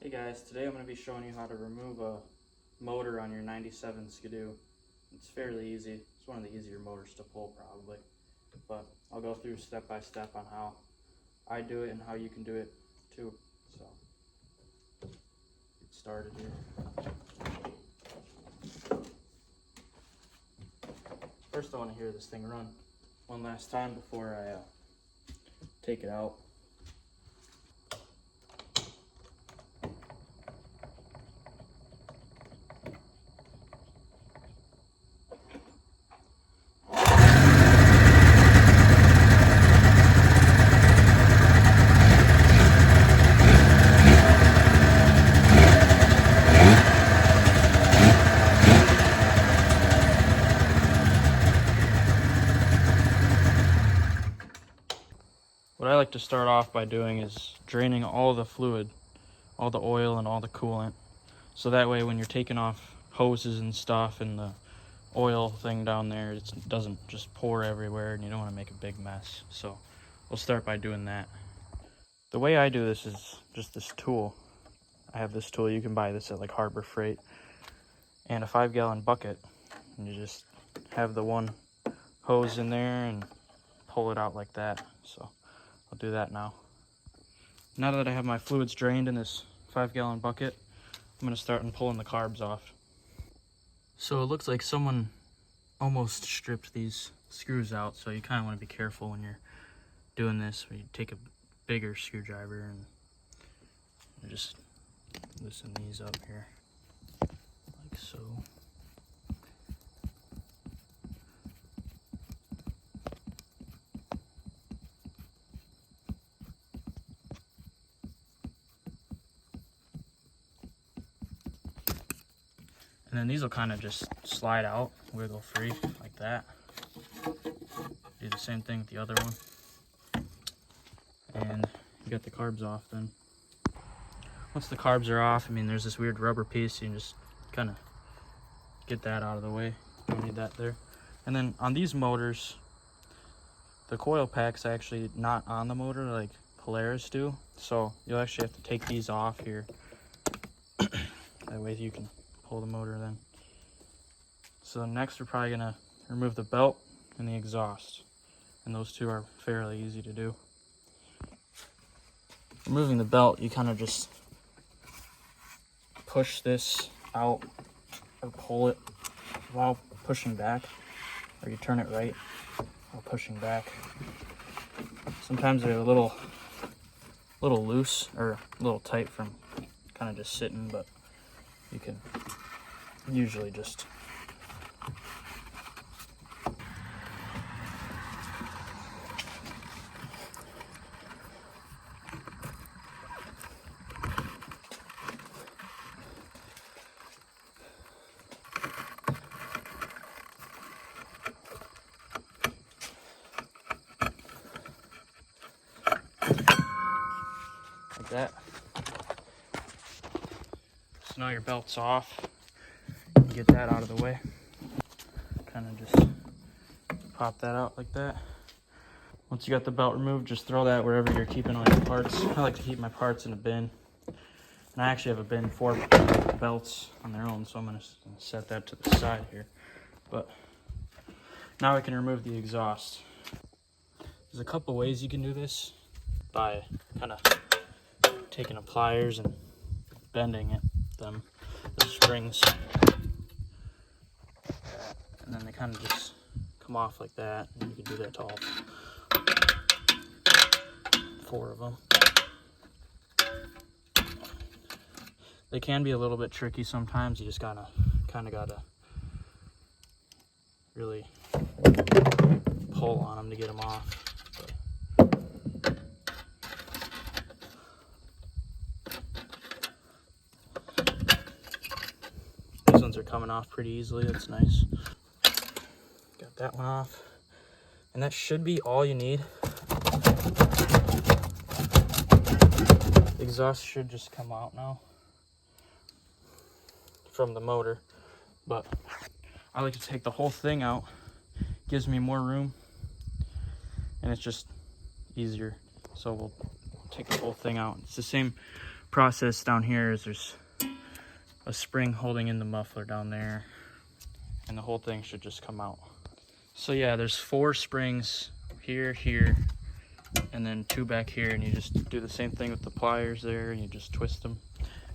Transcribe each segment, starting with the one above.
Hey guys, today I'm going to be showing you how to remove a motor on your 97 Skidoo. It's fairly easy. It's one of the easier motors to pull probably. But I'll go through step by step on how I do it and how you can do it too. So, get started here. First I want to hear this thing run one last time before I take it out. What I like to start off by doing is draining all the fluid, all the oil and all the coolant. So that way when you're taking off hoses and stuff and the oil thing down there, it doesn't just pour everywhere and you don't want to make a big mess. So we'll start by doing that. The way I do this is just this tool. I have this tool, you can buy this at like Harbor Freight, and a 5-gallon bucket. And you just have the one hose in there and pull it out like that. So I'll do that now. Now that I have my fluids drained in this 5-gallon bucket, I'm going to start pulling the carbs off. So it looks like someone almost stripped these screws out, so you kind of want to be careful when you're doing this. You take a bigger screwdriver and just loosen these up here, like so. And then these will kind of just slide out, wiggle free, like that. Do the same thing with the other one. And you got the carbs off then. Once the carbs are off, I mean, there's this weird rubber piece, you can just kind of get that out of the way. Don't need that there. And then on these motors, the coil pack's actually not on the motor like Polaris do. So you'll actually have to take these off here. That way you can pull the motor then. So next we're probably gonna remove the belt and the exhaust, and those two are fairly easy to do. Removing the belt, you kind of just push this out or pull it while pushing back, or you turn it right while pushing back. Sometimes they're a little loose or a little tight from kind of just sitting, but you can usually just like that. So now your belt's off. You get that out of the way. Kind of just pop that out like that. Once you got the belt removed, just throw that wherever you're keeping all your parts. I like to keep my parts in a bin. And I actually have a bin for belts on their own, so I'm going to set that to the side here. But now I can remove the exhaust. There's a couple ways you can do this, by kind of taking the pliers and bending the springs. And then they kind of just come off like that, and you can do that to all 4 of them. They can be a little bit tricky sometimes. You just kind of gotta really pull on them to get them off. These ones are coming off pretty easily. That's nice. Got that one off, and that should be all you need. The exhaust should just come out now from the motor, but I like to take the whole thing out. Gives me more room, and it's just easier. So we'll take the whole thing out. It's the same process down here is there's a spring holding in the muffler down there, and the whole thing should just come out. So yeah, there's 4 springs here, here, and then 2 back here, and you just do the same thing with the pliers there, and you just twist them,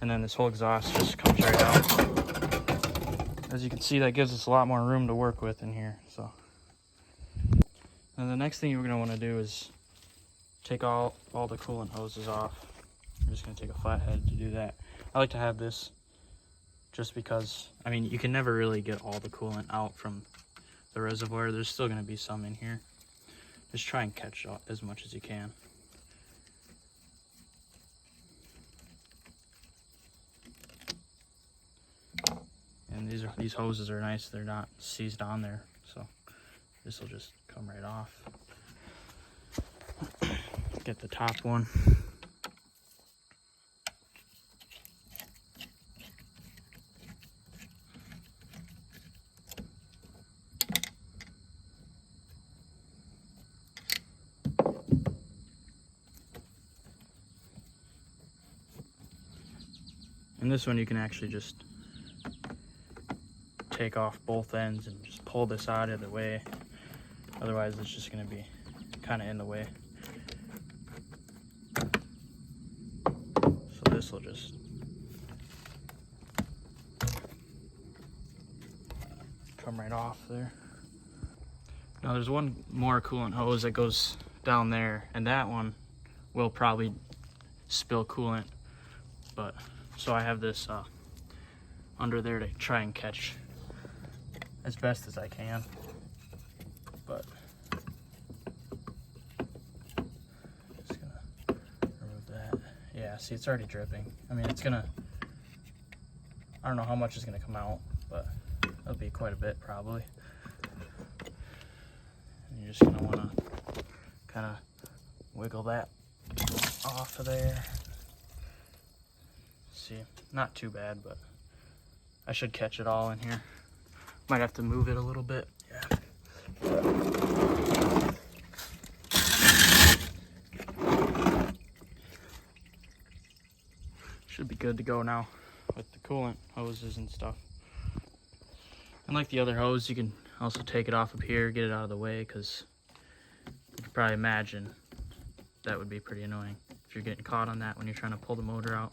and then this whole exhaust just comes right out. As you can see, that gives us a lot more room to work with in here. So, and the next thing you're going to want to do is take all the coolant hoses off. I'm just going to take a flathead to do that. I like to have this just because, I mean, you can never really get all the coolant out from the reservoir. There's still going to be some in here. Just try and catch as much as you can. And these hoses are nice. They're not seized on there, so this will just come right off. Get the top one. And this one you can actually just take off both ends and just pull this out of the way. Otherwise it's just going to be kind of in the way. So this will just come right off there. Now there's one more coolant hose that goes down there, and that one will probably spill coolant, but so I have this under there to try and catch as best as I can. But just gonna remove that. Yeah, see, it's already dripping. I mean, it's gonna, I don't know how much is gonna come out, but it'll be quite a bit probably. And you're just gonna wanna kind of wiggle that off of there. See, not too bad, but I should catch it all in here. Might have to move it a little bit. Yeah. Should be good to go now with the coolant hoses and stuff. And like the other hose, you can also take it off up here, get it out of the way, because you can probably imagine that would be pretty annoying if you're getting caught on that when you're trying to pull the motor out.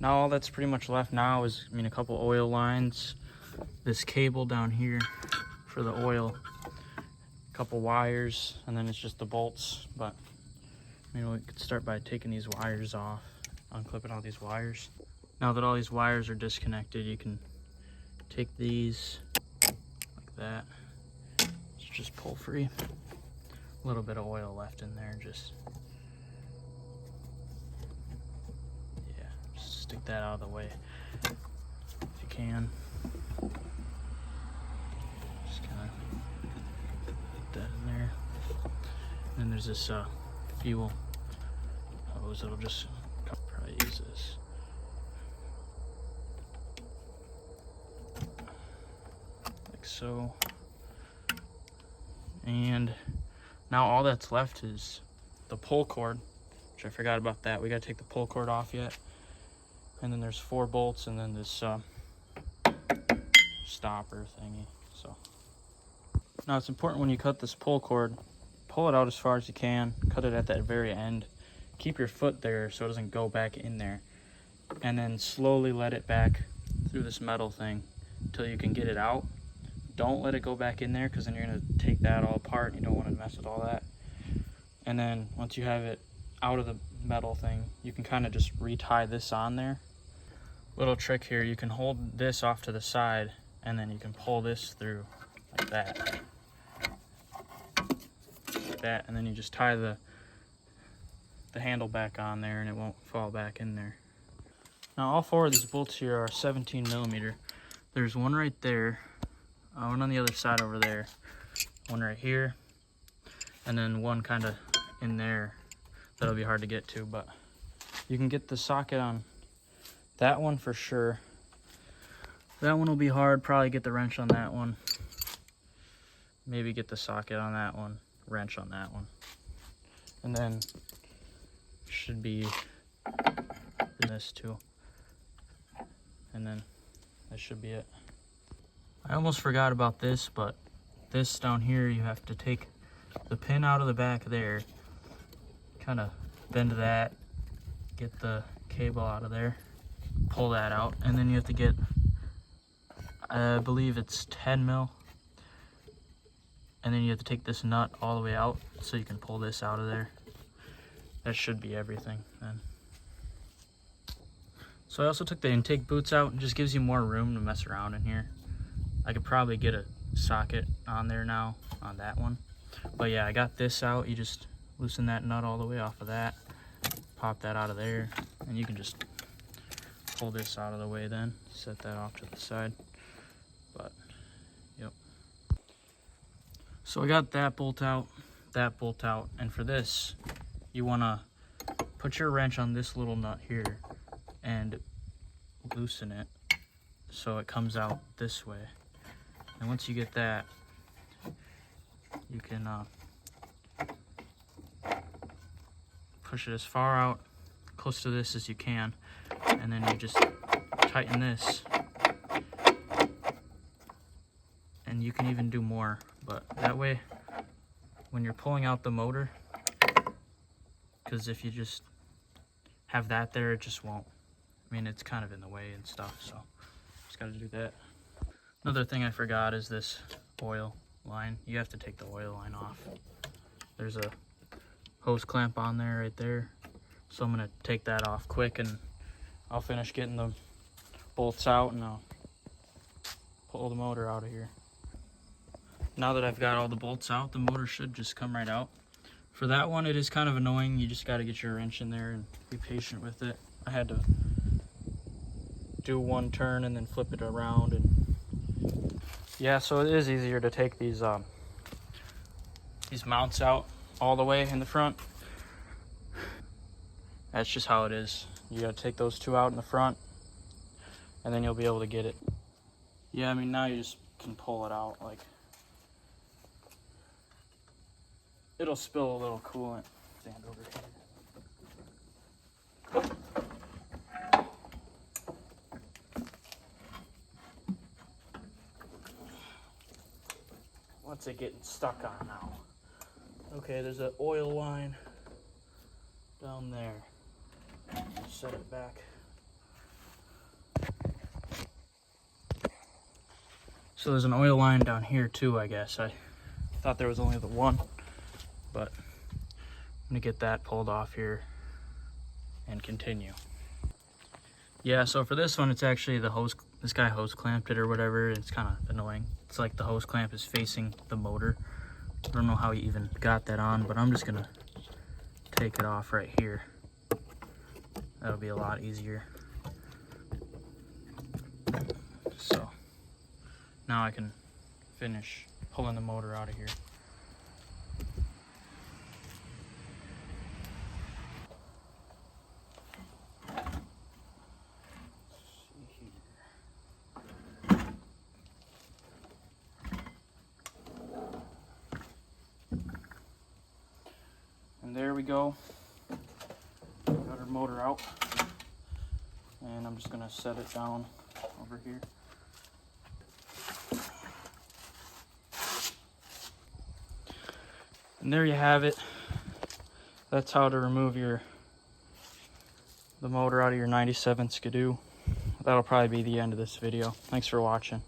Now all that's pretty much left now is, I mean, a couple oil lines, this cable down here for the oil, a couple wires, and then it's just the bolts. But I mean, we could start by taking these wires off, unclipping all these wires. Now that all these wires are disconnected, you can take these like that. It's just pull free. A little bit of oil left in there, just stick that out of the way if you can. Just kind of put that in there. And then there's this fuel hose that'll just probably use this. Like so. And now all that's left is the pull cord, which I forgot about that. We gotta take the pull cord off yet. And then there's 4 bolts, and then this stopper thingy. So now it's important when you cut this pull cord, pull it out as far as you can, cut it at that very end, keep your foot there so it doesn't go back in there, and then slowly let it back through this metal thing until you can get it out. Don't let it go back in there, because then you're going to take that all apart and you don't want to mess with all that. And then once you have it out of the metal thing, you can kind of just retie this on there. Little trick here, you can hold this off to the side and then you can pull this through like that. Like that, and then you just tie the handle back on there and it won't fall back in there. Now all 4 of these bolts here are 17 millimeter. There's one right there, one on the other side over there, one right here, and then one kind of in there that'll be hard to get to, but you can get the socket on that one for sure. That one will be hard. Probably get the wrench on that one. Maybe get the socket on that one. Wrench on that one. And then should be this too. And then that should be it. I almost forgot about this, but this down here, you have to take the pin out of the back there, kind of bend that, get the cable out of there, pull that out, and then you have to get, I believe it's 10 mil, and then you have to take this nut all the way out so you can pull this out of there. That should be everything then. So I also took the intake boots out. It just gives you more room to mess around in here. I could probably get a socket on there now on that one. But yeah, I got this out. You just loosen that nut all the way off of that, pop that out of there, and you can just pull this out of the way then, set that off to the side. But, yep. So I got that bolt out, and for this, you wanna put your wrench on this little nut here and loosen it so it comes out this way. And once you get that, you can push it as far out, close to this as you can, and then you just tighten this. And you can even do more, but that way, when you're pulling out the motor, because if you just have that there, it just won't. I mean, it's kind of in the way and stuff, so just gotta do that. Another thing I forgot is this oil line. You have to take the oil line off. There's a hose clamp on there right there. So I'm gonna take that off quick, and I'll finish getting the bolts out, and I'll pull the motor out of here. Now that I've got all the bolts out, the motor should just come right out. For that one, it is kind of annoying. You just gotta get your wrench in there and be patient with it. I had to do one turn and then flip it around, and yeah, so it is easier to take these mounts out all the way in the front. That's just how it is. You gotta take those two out in the front, and then you'll be able to get it. Yeah, I mean, now you just can pull it out. Like, it'll spill a little coolant. Stand over here. What's it getting stuck on now? Okay, there's an oil line down there. Set it back. So there's an oil line down here too, I guess. I thought there was only the one, but I'm gonna get that pulled off here and continue. Yeah, so for this one, it's actually the hose, this guy hose clamped it or whatever. It's kind of annoying. It's like the hose clamp is facing the motor. I don't know how he even got that on, but I'm just gonna take it off right here. That'll be a lot easier. So now I can finish pulling the motor out of here. And there we go. Got our motor out. And I'm just gonna set it down over here. And there you have it. That's how to remove the motor out of your 97 Skidoo. That'll probably be the end of this video. Thanks for watching.